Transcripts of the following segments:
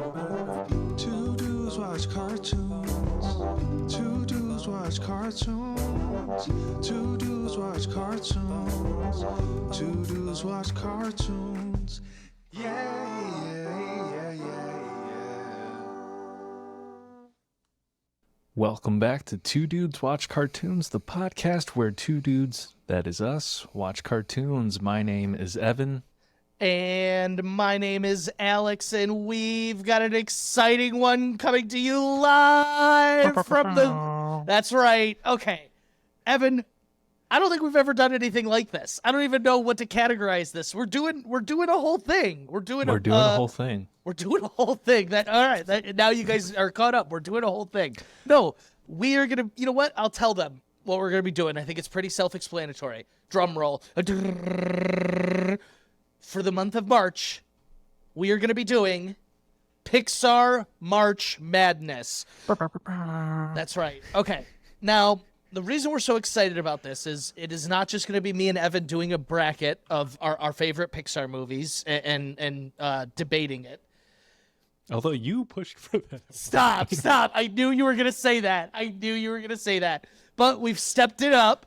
Two dudes watch cartoons. Two dudes watch cartoons. Two dudes watch cartoons. Two dudes watch cartoons. Yeah. Welcome back to Two Dudes Watch Cartoons, the podcast where two dudes, that is us, watch cartoons. My name is Evan. And my name is Alex, and we've got an exciting one coming to you live from the... That's right. Okay. Evan, I don't think we've ever done anything like this. I don't even know what to categorize this. We're doing a whole thing. We're doing a whole thing. We're doing a whole thing. Now you guys are caught up. We're doing a whole thing. No, we are going to, you know what? I'll tell them what we're going to be doing. I think it's pretty self-explanatory. Drum roll. For the month of March, we are going to be doing Pixar March Madness. That's right. Okay. Now, the reason we're so excited about this is it is not just going to be me and Evan doing a bracket of our favorite Pixar movies and debating it. Although you pushed for that. Stop. I knew you were going to say that. But we've stepped it up.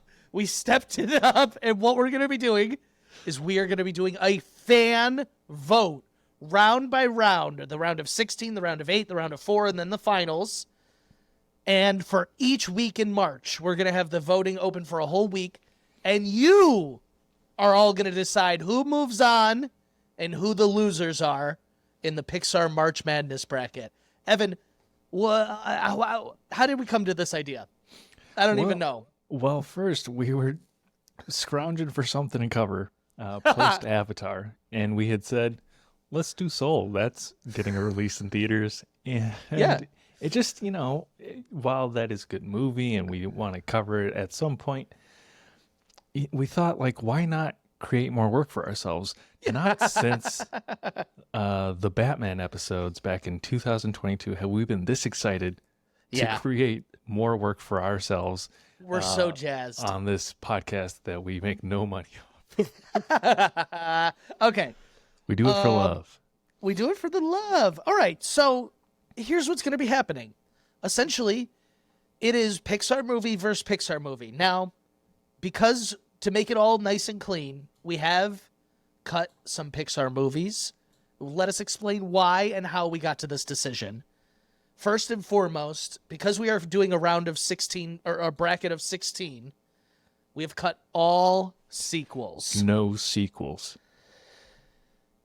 And what we're going to be doing is we are going to be doing a fan vote, round by round, the round of 16, the round of 8, the round of 4, and then the finals. And for each week in March, we're going to have the voting open for a whole week, and you are all going to decide who moves on and who the losers are in the Pixar March Madness bracket. Evan, how did we come to this idea? I don't even know. Well, first, we were scrounging for something to cover post-Avatar, and we had said, let's do Soul. That's getting a release in theaters. And it just, while that is a good movie and we want to cover it at some point, we thought, why not create more work for ourselves? Not since the Batman episodes back in 2022 have we been this excited to create more work for ourselves. We're so jazzed on this podcast that we make no money off. Okay. We do it for love. We do it for the love. All right. So here's what's going to be happening. Essentially, it is Pixar movie versus Pixar movie. Now, because to make it all nice and clean, we have cut some Pixar movies. Let us explain why and how we got to this decision. First and foremost, because we are doing a round of 16 or a bracket of 16, we have cut all sequels. No sequels.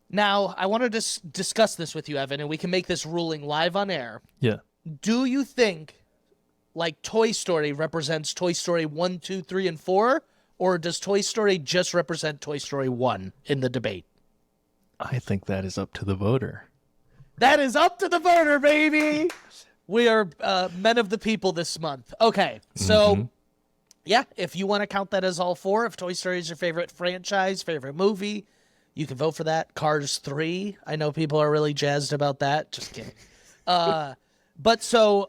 Now, I want to discuss this with you, Evan, and we can make this ruling live on air. Yeah. Do you think, Toy Story represents Toy Story 1, 2, 3, and 4? Or does Toy Story just represent Toy Story 1 in the debate? I think that is up to the voter. That is up to the voter, baby! We are men of the people this month. Okay, so... Yeah, if you want to count that as all four, if Toy Story is your favorite franchise, favorite movie, you can vote for that. Cars 3, I know people are really jazzed about that. Just kidding. But so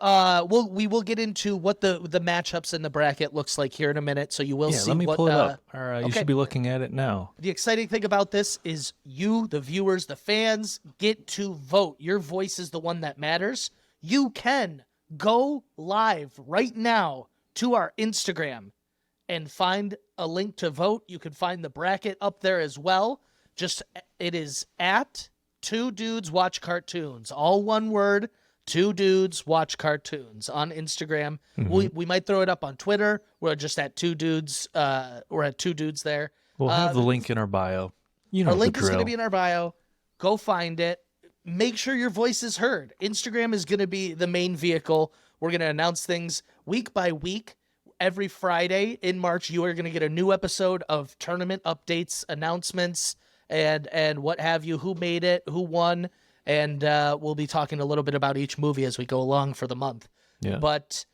we will get into what the matchups in the bracket looks like here in a minute. So you will see. Let me pull it up. Okay. You should be looking at it now. The exciting thing about this is you, the viewers, the fans, get to vote. Your voice is the one that matters. You can go live right now to our Instagram and find a link to vote. You can find the bracket up there as well. It is at Two Dudes Watch Cartoons. All one word, Two Dudes Watch Cartoons on Instagram. We might throw it up on Twitter. We're just at Two Dudes. We're at Two Dudes there. We'll have the link in our bio. Our link is going to be in our bio. Go find it. Make sure your voice is heard. Instagram is going to be the main vehicle. We're going to announce things week by week. Every Friday in March, you are going to get a new episode of tournament updates, announcements, and what have you, who made it, who won, and we'll be talking a little bit about each movie as we go along for the month. Yeah. But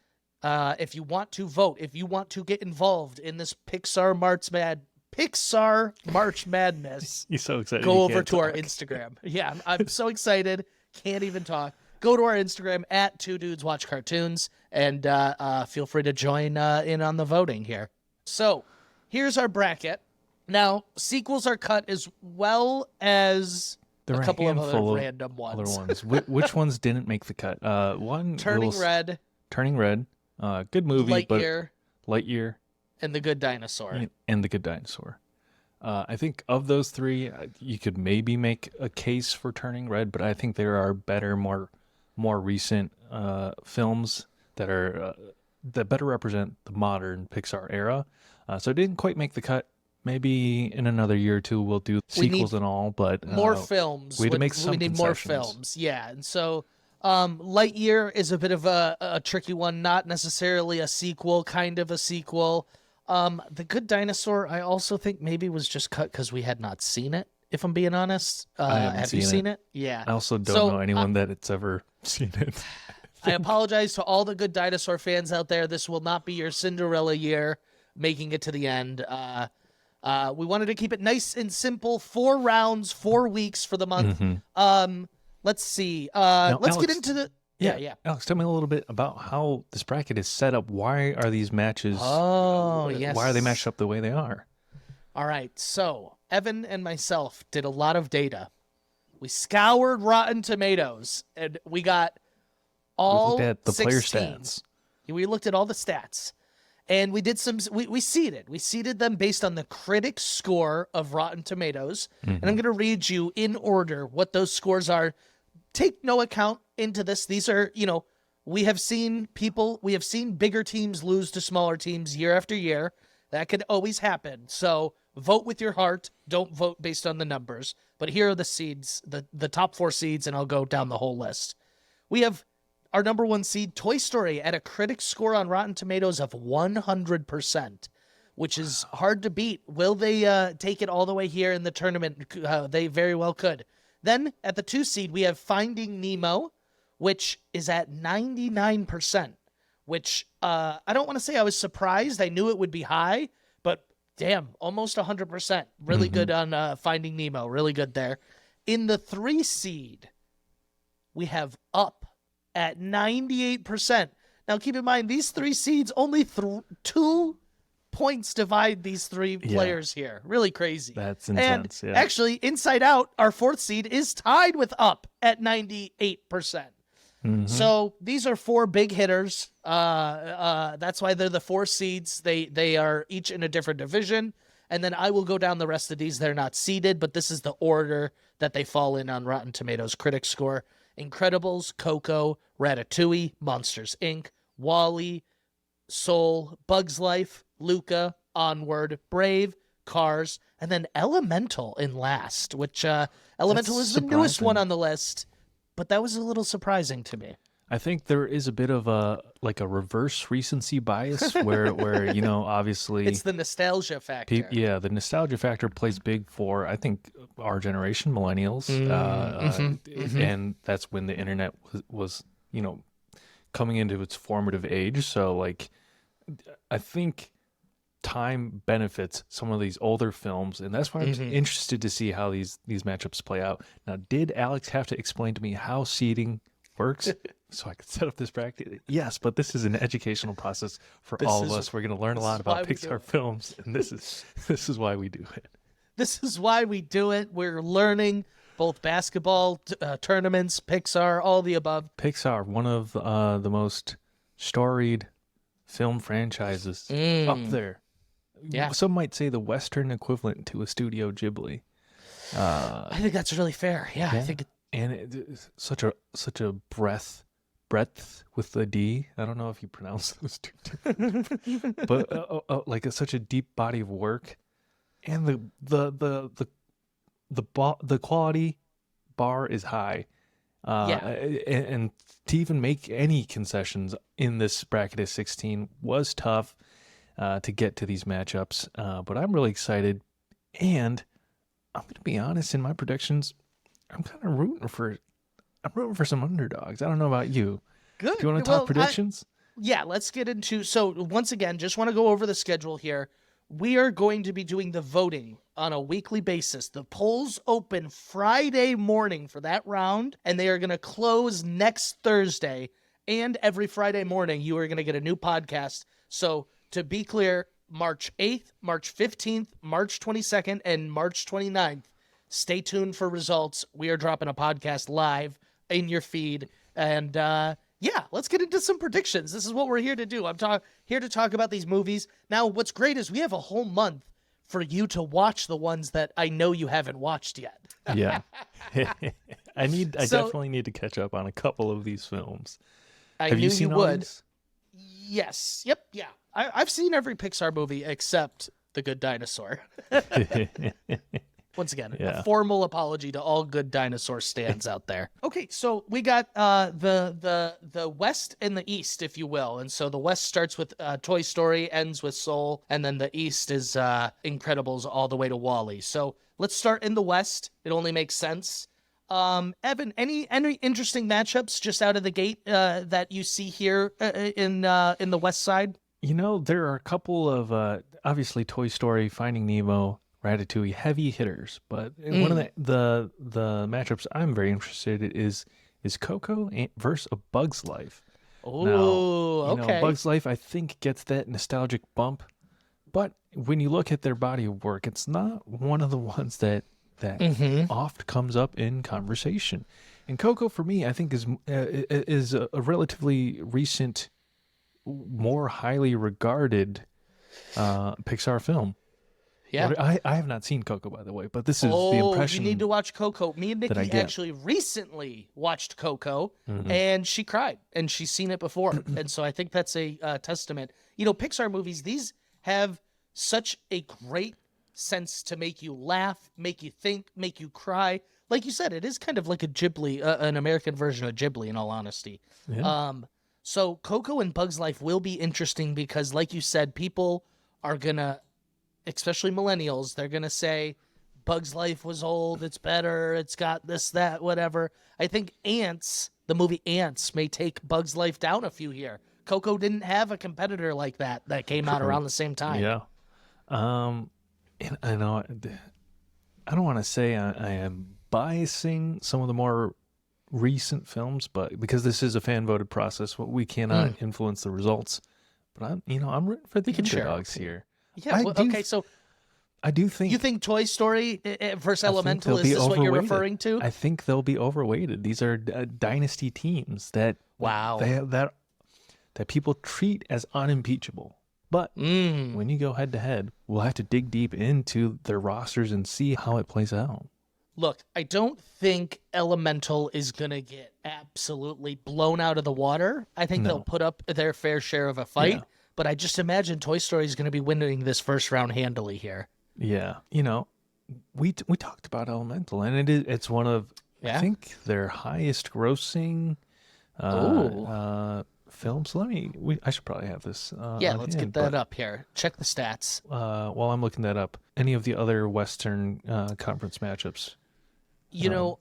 if you want to vote, if you want to get involved in this Pixar March Madness, you're so excited. Go over to our Instagram. Yeah, I'm so excited. Can't even talk. Go to our Instagram at Two Dudes Watch Cartoons and feel free to join in on the voting here. So here's our bracket. Now, sequels are cut as well as There a were couple of other handful random other ones. ones. Which ones didn't make the cut? One Turning Red, Turning Red. Good movie, but Lightyear, Lightyear and The Good Dinosaur. and The Good Dinosaur. I think of those three, you could maybe make a case for Turning Red, but I think there are better, more recent films that are that better represent the modern Pixar era. So it didn't quite make the cut. Maybe in another year or two we'll do sequels and all, but More films. we need more concessions. films. Yeah, and so Lightyear is a bit of a tricky one, not necessarily a sequel, kind of a sequel. The Good Dinosaur, I also think maybe was just cut because we had not seen it. If I'm being honest, I haven't have you seen it? Yeah. I also don't know anyone that it's ever seen it. I apologize to all the Good Dinosaur fans out there. This will not be your Cinderella year, making it to the end. We wanted to keep it nice and simple. 4 rounds, 4 weeks for the month. Let's see. Let's Alex, get into the. Yeah. Alex, tell me a little bit about how this bracket is set up. Why are these matches? Oh, yes. Why are they matched up the way they are? All right. So Evan and myself did a lot of data. We scoured Rotten Tomatoes, and we got all we looked at the 16. player stats. We looked at all the stats, and we did some. We seeded them based on the critic score of Rotten Tomatoes, and I'm going to read you in order what those scores are. Take no account into this. These are, we have seen bigger teams lose to smaller teams year after year. That could always happen. So vote with your heart. Don't vote based on the numbers. But here are the seeds, the top 4 seeds, and I'll go down the whole list. We have our number 1 seed, Toy Story, at a critic score on Rotten Tomatoes of 100%, which is hard to beat. Will they take it all the way here in the tournament? They very well could. Then at the 2 seed, we have Finding Nemo, which is at 99%, which I don't want to say I was surprised. I knew it would be high, but damn, almost 100%. Really good on Finding Nemo. Really good there. In the 3 seed, we have Up at 98%. Now, keep in mind, these 3 seeds, only 2 points divide these 3 players here. Really crazy. That's intense. And actually, Inside Out, our 4th seed, is tied with Up at 98%. So these are 4 big hitters. That's why they're the 4 seeds. They are each in a different division. And then I will go down the rest of these. They're not seeded, but this is the order that they fall in on Rotten Tomatoes critic score. Incredibles, Coco, Ratatouille, Monsters, Inc., Wall-E, Soul, Bugs Life, Luca, Onward, Brave, Cars, and then Elemental in last, which Elemental is the newest one on the list, but that was a little surprising to me. I think there is a bit of a reverse recency bias where obviously it's the nostalgia factor. The nostalgia factor plays big for, I think, our generation, millennials, and that's when the internet was coming into its formative age. So I think time benefits some of these older films, and that's why I'm interested to see how these matchups play out. Now, did Alex have to explain to me how seeding works so I could set up this bracket? Yes, but this is an educational process for all of us. We're going to learn a lot about Pixar films, and this is why we do it. This is why we do it. We're learning both basketball tournaments, Pixar, all the above. Pixar, one of the most storied film franchises up there. Yeah. Some might say the Western equivalent to a Studio Ghibli. I think that's really fair. Yeah. I think and it's such a breadth with the D. I don't know if you pronounce those two different, but such a deep body of work, and the quality bar is high. And to even make any concessions in this bracket of 16 was tough to get to these matchups. But I'm really excited, and I'm going to be honest, in my predictions, I'm kind of rooting for some underdogs. I don't know about you. Good. Do you want to talk predictions? Yeah, let's get into. So once again, just want to go over the schedule here. We are going to be doing the voting on a weekly basis. The polls open Friday morning for that round, and they are going to close next Thursday. And every Friday morning, you are going to get a new podcast. So to be clear, March 8th, March 15th, March 22nd, and March 29th, Stay tuned for results. We are dropping a podcast live in your feed. And yeah, let's get into some predictions. This is what we're here to do. I'm here to talk about these movies. Now, what's great is we have a whole month for you to watch the ones that I know you haven't watched yet. Yeah. I definitely need to catch up on a couple of these films. Have you seen all these? Yes. Yep. Yeah. I've seen every Pixar movie except The Good Dinosaur. Once again, a formal apology to all Good Dinosaur stands out there. Okay, so we got the West and the East, if you will. And so the West starts with Toy Story, ends with Soul, and then the East is Incredibles all the way to WALL-E. So let's start in the West. It only makes sense. Evan, any interesting matchups just out of the gate that you see here in the West Side? You know, there are a couple of obviously Toy Story, Finding Nemo, Ratatouille, heavy hitters, but one of the matchups I'm very interested in is Coco versus A Bug's Life. Oh, okay. Bug's Life, I think, gets that nostalgic bump, but when you look at their body of work, it's not one of the ones that oft comes up in conversation. And Coco, for me, I think is a relatively recent, more highly regarded Pixar film. Yeah, I have not seen Coco, by the way, but this is the impression. You need to watch Coco. Me and Nikki actually recently watched Coco, and she cried, and she's seen it before, and so I think that's a testament. Pixar movies, these have such a great sense to make you laugh, make you think, make you cry. Like you said, it is kind of like a Ghibli, an American version of Ghibli, in all honesty. Yeah. So Coco and Bug's Life will be interesting because, like you said, people are gonna, especially millennials, they're going to say, Bug's Life was old, it's better, it's got this, that, whatever. I think the movie Ants, may take Bug's Life down a few here. Coco didn't have a competitor like that came out around the same time. Yeah. And I know, I don't want to say I am biasing some of the more recent films, but because this is a fan-voted process, we cannot influence the results. But I'm rooting for the underdogs here. Yeah. So I do think you think Toy Story versus Elemental, is this what you're referring to? I think they'll be overweighted. These are dynasty teams that that people treat as unimpeachable. But when you go head to head, we'll have to dig deep into their rosters and see how it plays out. Look, I don't think Elemental is going to get absolutely blown out of the water. I think they'll put up their fair share of a fight. Yeah. But I just imagine Toy Story is going to be winning this first round handily here. Yeah. We talked about Elemental, and it's one of, I think, their highest grossing films. I should probably have this. Let's get that up here. Check the stats. While I'm looking that up, any of the other Western Conference matchups?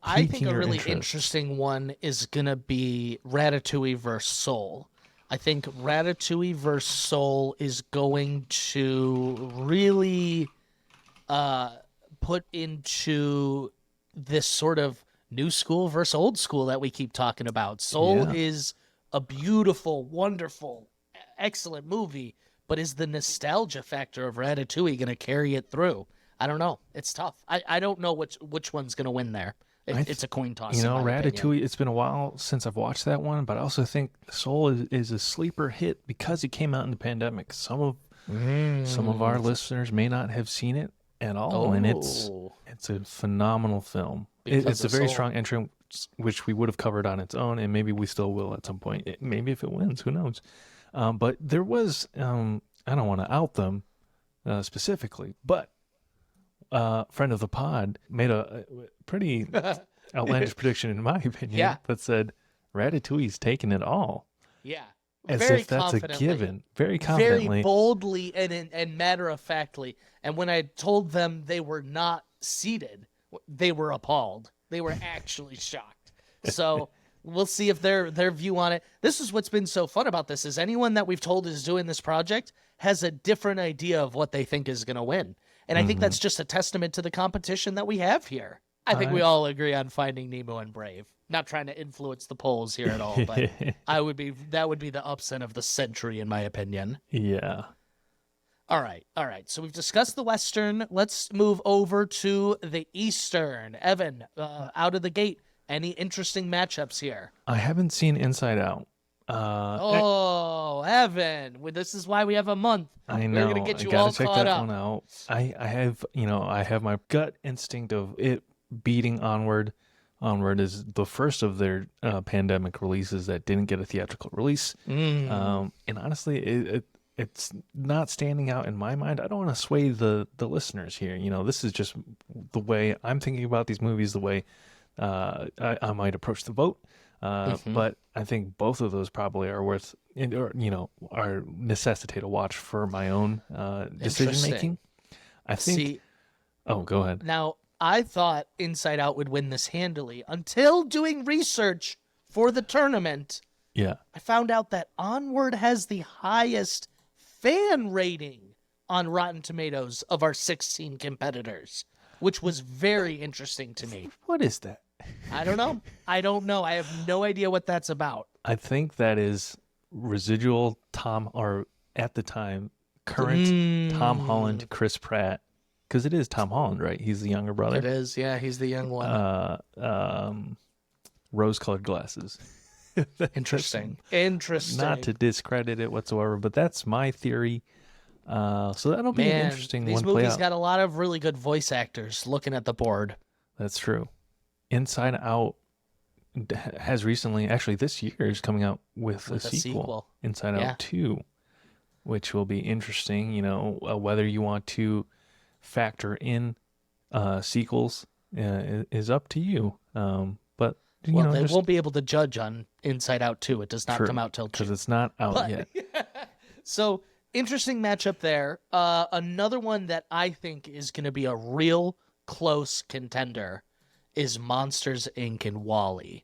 I think a really interesting one is going to be Ratatouille versus Soul. I think Ratatouille versus Soul is going to really put into this sort of new school versus old school that we keep talking about. Soul is a beautiful, wonderful, excellent movie, but is the nostalgia factor of Ratatouille going to carry it through? I don't know. It's tough. I don't know which one's going to win there. It's a coin toss. Ratatouille, it's been a while since I've watched that one, but I also think Soul is a sleeper hit because it came out in the pandemic. Some of our listeners may not have seen it at all, and it's a phenomenal film. It's a very strong entry, which we would have covered on its own, and maybe we still will at some point. Maybe if it wins, who knows? But there was, I don't want to out them specifically, but friend of the pod made a pretty outlandish prediction, in my opinion, that said Ratatouille's taking it all. Yeah. As if that's a given. Very confidently. Very boldly and matter-of-factly. And when I told them they were not seated, they were appalled. They were actually shocked. So we'll see if their view on it. This is what's been so fun about this, is anyone that we've told is doing this project has a different idea of what they think is going to win. And I think that's just a testament to the competition that we have here. I think we all agree on Finding Nemo and Brave. Not trying to influence the polls here at all, but that would be the upset of the century, in my opinion. Yeah. All right. So we've discussed the Western. Let's move over to the Eastern. Evan, out of the gate, any interesting matchups here? I haven't seen Inside Out. Oh, Evan, well, this is why we have a month. I know. We're gonna get I you gotta all check caught that up. one out. I have my gut instinct of it beating Onward. Onward is the first of their pandemic releases that didn't get a theatrical release. And honestly, it's not standing out in my mind. I don't want to sway the listeners here. This is just the way I'm thinking about these movies, the way I might approach the vote. But I think both of those probably are worth, are necessitate a watch for my own decision making. I think. See, oh, go ahead. now I thought Inside Out would win this handily until doing research for the tournament. Yeah. I found out that Onward has the highest fan rating on Rotten Tomatoes of our 16 competitors, which was very interesting to me. What is that? I don't know. I have no idea what that's about. I think that is residual or at the time, current Tom Holland, Chris Pratt, because it is Tom Holland, right? He's the younger brother. It is, yeah. He's the young one. Rose-colored glasses. Interesting. Not to discredit it whatsoever, but that's my theory. So that'll be an interesting these one. Play movies out. got a lot of really good voice actors looking at the board. That's true. Inside Out has recently, actually this year, is coming out with a sequel, Inside Out 2, which will be interesting. Whether you want to factor in sequels is up to you. But they won't be able to judge on Inside Out 2. It does not come out till June. Because it's not out yet. So, interesting matchup there. Another one that I think is going to be a real close contender is Monsters, Inc. and WALL-E.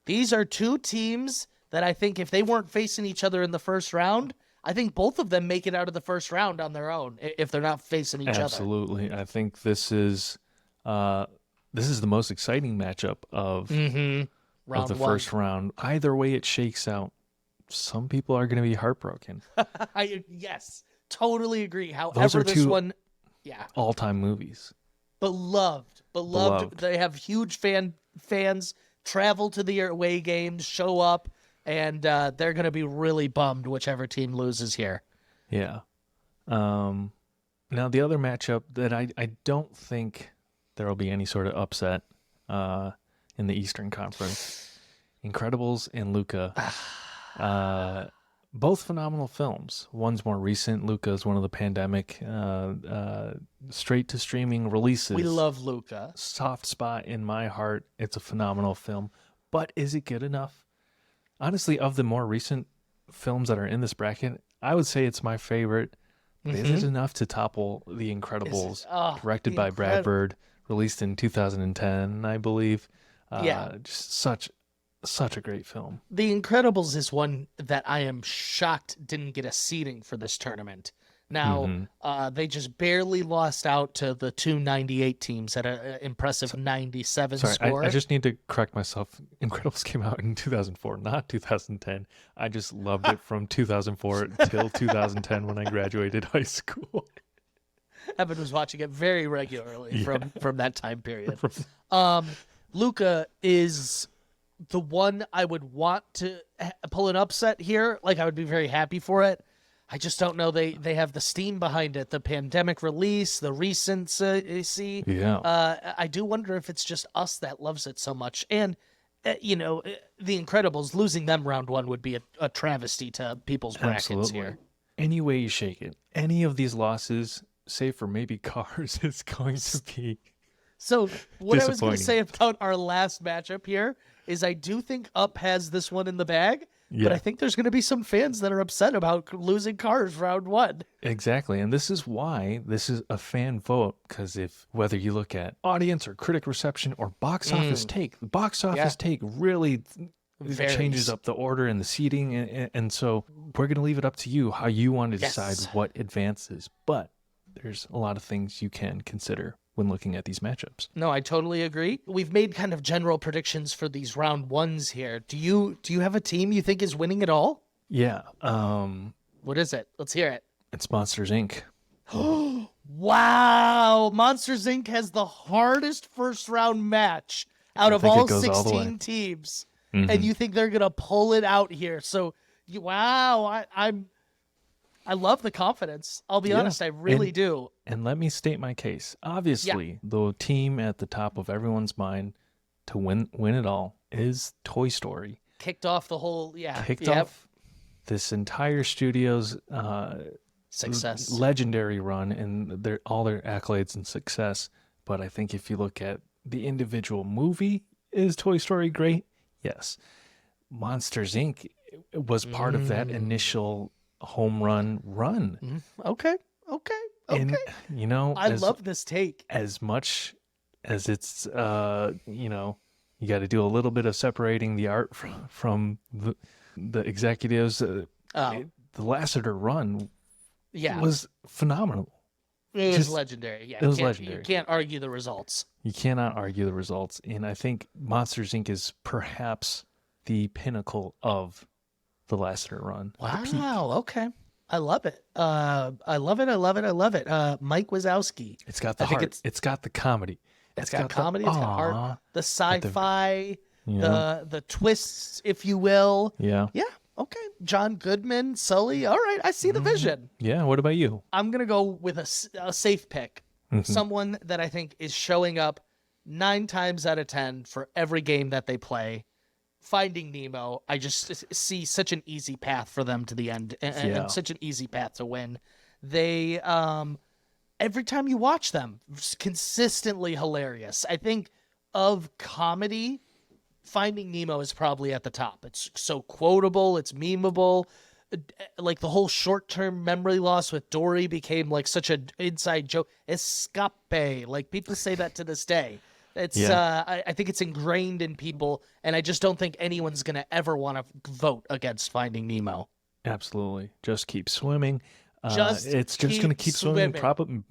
These are two teams that I think if they weren't facing each other in the first round, I think both of them make it out of the first round on their own if they're not facing each other. Absolutely. I think this is the most exciting matchup of the first round. Either way it shakes out, some people are going to be heartbroken. Yes, totally agree. However, Those are this two one, all-time movies. Beloved. They have huge fans travel to the away games, show up, and they're going to be really bummed whichever team loses here. Yeah. Now, the other matchup that I don't think there will be any sort of upset in the Eastern Conference, Incredibles and Luca. Both phenomenal films. One's more recent. Luca is one of the pandemic straight-to-streaming releases. We love Luca. Soft spot in my heart. It's a phenomenal film. But is it good enough? Honestly, of the more recent films that are in this bracket, I would say it's my favorite. Is it enough to topple The Incredibles, directed by Brad Bird, released in 2010, I believe? Just such a great film. The Incredibles is one that I am shocked didn't get a seeding for this tournament. Now, they just barely lost out to the 298 teams at an impressive 97 score. I just need to correct myself. Incredibles came out in 2004, not 2010. I just loved it from 2004 till 2010 when I graduated high school. Evan was watching it very regularly from that time period. Luca is the one I would want to pull an upset here. Like, I would be very happy for it. I just don't know. They have the steam behind it, the pandemic release, the recency. Yeah. I do wonder if it's just us that loves it so much. And, The Incredibles, losing them round one would be a travesty to people's brackets here. Any way you shake it, any of these losses, save for maybe Cars, is going to be So what I was going to disappointing. say about our last matchup here is I do think Up has this one in the bag. Yeah. But I think there's going to be some fans that are upset about losing Cars round one. Exactly. And this is why this is a fan vote, because whether you look at audience or critic reception or box office take, the box office take really changes up the order and the seating. And so we're going to leave it up to you how you want to decide what advances. But there's a lot of things you can consider when looking at these matchups. No, I totally agree. We've made kind of general predictions for these round ones here. Do you have a team you think is winning it all? Yeah. What is it? Let's hear it. It's Monsters, Inc. Wow. Monsters Inc. has the hardest first round match out of think it all goes all the way. 16 teams. And you think they're going to pull it out here. So, wow. I love the confidence. I'll be honest. I really do. And let me state my case. Obviously, the team at the top of everyone's mind to win it all is Toy Story. Kicked off the whole, Kicked off this entire studio's success. legendary run and all their accolades and success. But I think if you look at the individual movie, is Toy Story great? Yes. Monsters Inc. was part of that initial home run. Okay. And, you know, I love this take. As much as it's, you know, you got to do a little bit of separating the art from the executives. The Lasseter run was phenomenal. It was legendary. Yeah, it was legendary. You can't argue the results. You cannot argue the results. And I think Monsters, Inc. is perhaps the pinnacle of the Lasseter run. Wow. Okay. I love it. I love it. Mike Wazowski. It's got the heart. It's got the comedy. It's got comedy. It's got heart. The sci-fi, the twists, if you will. Yeah. Yeah. Okay. John Goodman, Sully. All right. I see the vision. Yeah. What about you? I'm going to go with a safe pick. Someone that I think is showing up 9 times out of 10 for every game that they play. Finding Nemo, I just see such an easy path for them to the end and such an easy path to win. They, every time you watch them, consistently hilarious. I think of comedy, Finding Nemo is probably at the top. It's so quotable, it's memeable. Like the whole short-term memory loss with Dory became like such an inside joke. Escape, like people say that to this day. It's I think it's ingrained in people, and I just don't think anyone's going to ever want to vote against Finding Nemo. Absolutely. Just keep swimming. It's just going to keep swimming. Probably,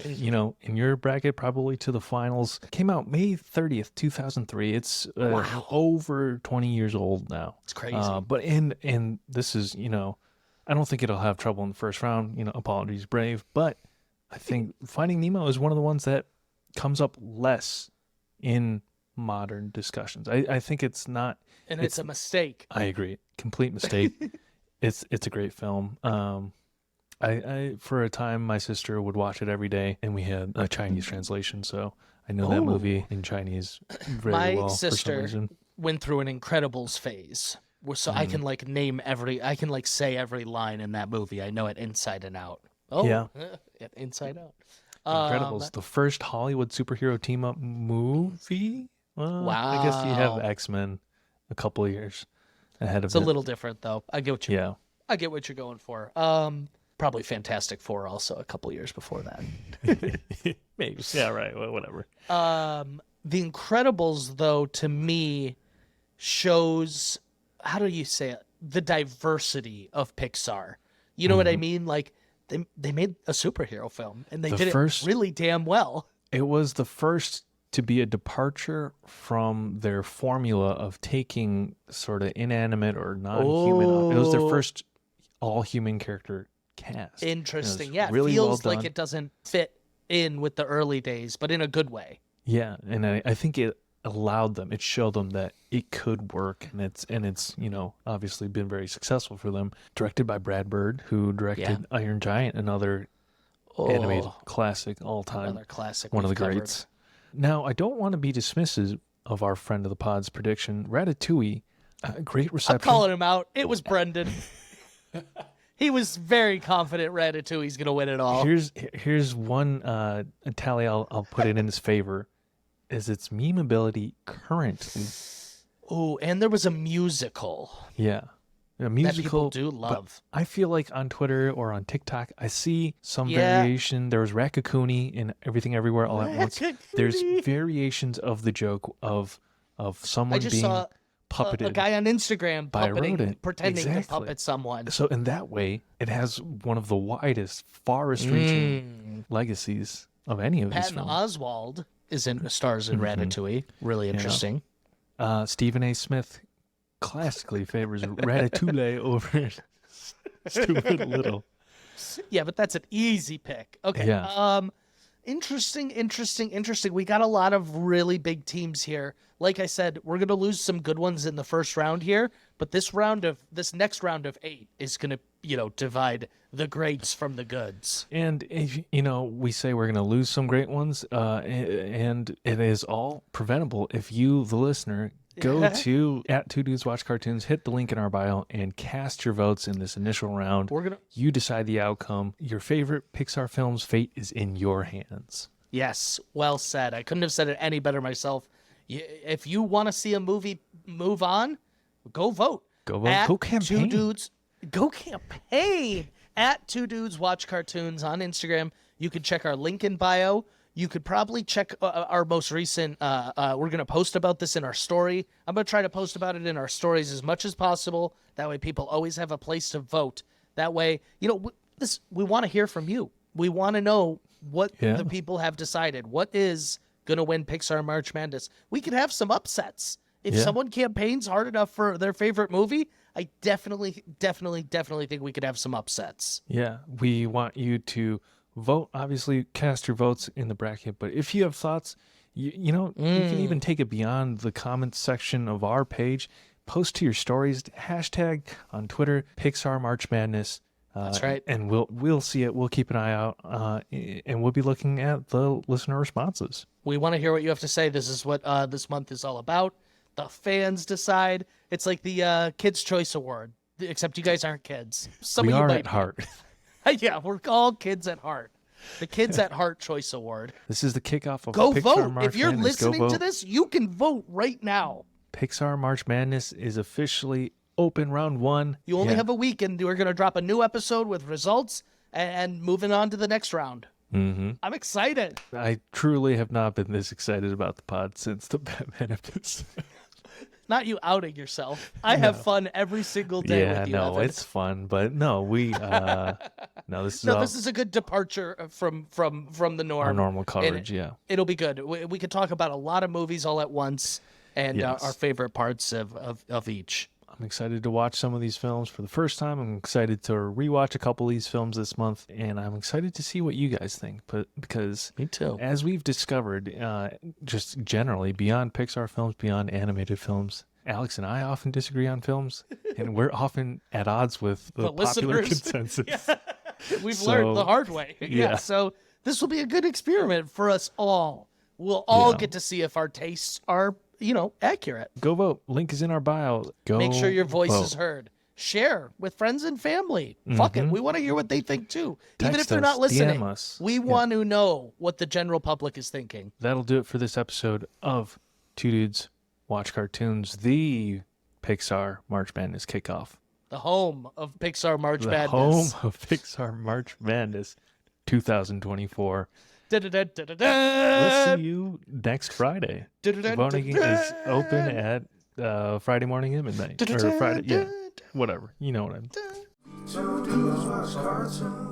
you know, in your bracket, probably to the finals. Came out May 30th, 2003. It's over 20 years old now. It's crazy. But and this is, you know, I don't think it'll have trouble in the first round. You know, apologies, Brave. But I think Finding Nemo is one of the ones that comes up less in modern discussions. I think it's not, and it's a mistake. I agree, complete mistake. It's a great film. I for a time my sister would watch it every day, and we had a Chinese translation, so I know that movie in Chinese very well. My for some sister reason. went through an Incredibles phase, so I can like I can like say every line in that movie. I know it inside and out. Oh yeah, inside out. Incredibles, the first Hollywood superhero team up movie. Well, wow. I guess you have X-Men a couple of years ahead of it. It's a little different though. I get what you. I get what you're going for. Probably Fantastic Four also a couple years before that. Maybe. Yeah, right. Well, whatever. The Incredibles though, to me, shows, how do you say it? The diversity of Pixar. You know what I mean? Like they made a superhero film, and they did it really damn well. It was the first to be a departure from their formula of taking sort of inanimate or non-human. It was their first all-human character cast. Interesting. Yeah, really it feels well done. like it doesn't fit in with the early days, but in a good way. Yeah, and I think it allowed them, it showed them that it could work, and it's you know, obviously been very successful for them. Directed by Brad Bird, who directed Iron Giant, another animated classic, all time, another classic, one of the greats. Now, I don't want to be dismissive of our friend of the pod's prediction, Ratatouille. Great reception. I'm calling him out. It was Brendan. He was very confident Ratatouille's going to win it all. Here's one tally I'll put it in his favor. Is its memeability currently. Oh, and there was a musical. Yeah. A musical that people do love. I feel like on Twitter or on TikTok, I see some variation. There was Raccacoonie in Everything Everywhere All at Once. There's variations of the joke of someone being puppeted. A guy on Instagram by a rodent. Pretending to puppet someone. So in that way, it has one of the widest, farthest reaching legacies of any of these films. Patton Oswalt stars in Ratatouille. Really interesting. Stephen A. Smith classically favors Ratatouille over Stupid Little. Yeah, but that's an easy pick. Okay. Yeah. Interesting. We got a lot of really big teams here. Like I said, we're gonna lose some good ones in the first round here, but this next round of 8 is gonna, divide the greats from the goods. And if, we say we're going to lose some great ones, and it is all preventable if you, the listener, go to @2dudeswatchcartoons, hit the link in our bio, and cast your votes in this initial round. You decide the outcome. Your favorite Pixar film's fate is in your hands. Yes, well said. I couldn't have said it any better myself. If you want to see a movie move on, go vote. Go vote. Go campaign. Go campaign at 2dudeswatchcartoons on Instagram. You can check our link in bio. You could probably check our most recent. We're going to post about this in our story. I'm going to try to post about it in our stories as much as possible. That way people always have a place to vote. That way, we want to hear from you. We want to know what the people have decided. What is going to win Pixar March Madness? We could have some upsets. If someone campaigns hard enough for their favorite movie, I definitely think we could have some upsets. Yeah, we want you to vote. Obviously, cast your votes in the bracket. But if you have thoughts, you can even take it beyond the comments section of our page. Post to your stories. Hashtag on Twitter, Pixar March Madness. That's right. And we'll see it. We'll keep an eye out, and we'll be looking at the listener responses. We want to hear what you have to say. This is what this month is all about. The fans decide. It's like the Kids' Choice Award, except you guys aren't kids. We are at heart. Yeah, we're all kids at heart. The Kids at Heart Choice Award. This is the kickoff of Go Pixar vote. March If you're Madness, listening to this, you can vote right now. Pixar March Madness is officially open, round 1. You only have a week, and we're going to drop a new episode with results and moving on to the next round. Mm-hmm. I'm excited. I truly have not been this excited about the pod since the Batman episode. Not you outing yourself. I have fun every single day with you. Yeah, no, Evan. it's fun, but no, we this is a good departure from the norm. Our normal coverage. It'll be good. We could talk about a lot of movies all at once and our favorite parts of each. I'm excited to watch some of these films for the first time. I'm excited to rewatch a couple of these films this month, and I'm excited to see what you guys think. But because me too, as we've discovered, just generally beyond Pixar films, beyond animated films, Alex and I often disagree on films, and we're often at odds with the popular consensus. Yeah. We've learned the hard way. Yeah. So this will be a good experiment for us all. We'll all get to see if our tastes are, accurate. Go vote. Link is in our bio. Go Make sure your voice vote. is heard. Share with friends and family. Fuck it. We want to hear what they think too. Text Even if they're us, not listening. DM us. We want to know what the general public is thinking. That'll do it for this episode of Two Dudes Watch Cartoons, the Pixar March Madness Kickoff. The home of Pixar March Madness. The home of Pixar March Madness 2024. We'll see you next Friday. Voting is open at Friday morning at midnight. Or Friday, whatever. You know what I mean. Two dudes watch cartoons.